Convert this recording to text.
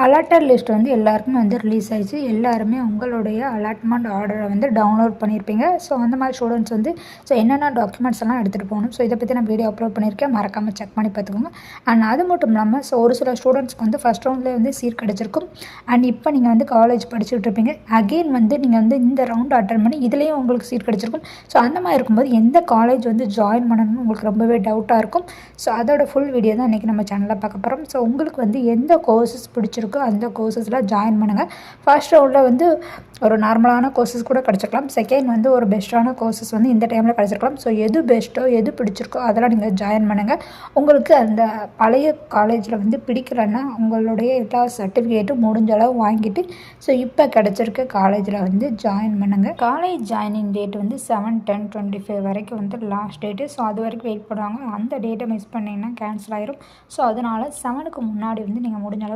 Allotted list வந்து எல்லாருக்குமே வந்து ரிலீஸ் ஆயிடுச்சு. எல்லாருமே உங்களுடைய அலாட்மெண்ட் ஆர்டரை வந்து டவுன்லோட் பண்ணியிருப்பீங்க. ஸோ அந்த மாதிரி ஸ்டூடெண்ட்ஸ் வந்து என்னென்ன டாக்குமெண்ட்ஸ் எல்லாம் எடுத்துகிட்டு போகணும். ஸோ இதை பற்றி நான் வீடியோ அப்லோட் பண்ணியிருக்கேன். மறக்காமல் செக் பண்ணி பார்த்துக்கோங்க. அண்ட் அது மட்டும் இல்லாமல் ஒரு சில ஸ்டூடெண்ட்ஸ்க்கு வந்து ஃபஸ்ட் ரவுண்ட்லேயே வந்து சீட் கிடச்சிருக்கும். அண்ட் இப்போ நீங்கள் வந்து காலேஜ் படிச்சுட்டு இருப்பீங்க. அகெயின் வந்து நீங்கள் வந்து இந்த ரவுண்ட் அட்டன் பண்ணி இதுலேயும் உங்களுக்கு சீட் கிடச்சிருக்கும். ஸோ அந்த மாதிரி இருக்கும்போது எந்த காலேஜ் வந்து ஜாயின் பண்ணணும்னு உங்களுக்கு ரொம்பவே டவுட்டாக இருக்கும். ஸோ அதோட ஃபுல் வீடியோ தான் இன்றைக்கி நம்ம சேனலில் பார்க்க போகிறோம். ஸோ உங்களுக்கு வந்து எந்த கோர்சஸ் பிடிச்சிருக்கோ அந்த கோர்சஸில் ஜாயின் பண்ணுங்கள். ஃபர்ஸ்ட் ரவுண்டில் வந்து ஒரு நார்மலான கோர்சஸ் கூட கிடச்சிருக்கலாம். செகண்ட் வந்து ஒரு பெஸ்ட்டான கோர்சஸ் வந்து இந்த டைமில் கிடச்சிருக்கலாம். ஸோ எது பெஸ்ட்டோ எது பிடிச்சிருக்கோ அதெல்லாம் நீங்கள் ஜாயின் பண்ணுங்கள். உங்களுக்கு அந்த பழைய காலேஜில் வந்து பிடிக்கலன்னா உங்களுடைய எல்லா சர்டிஃபிகேட்டும் முடிஞ்ச அளவு வாங்கிட்டு ஸோ இப்போ கிடச்சிருக்க காலேஜில் வந்து ஜாயின் பண்ணுங்கள். காலேஜ் ஜாயினிங் டேட் வந்து 7/10/25 வரைக்கும் வந்து லாஸ்ட் டேட்டு. ஸோ அது வரைக்கும் வெயிட் பண்ணுவாங்க. அந்த டேட்டை மிஸ் பண்ணிங்கன்னா கேன்சல் ஆயிரும். ஸோ அதனால் 7க்கு முன்னாடி வந்து நீங்கள் முடிஞ்ச அளவு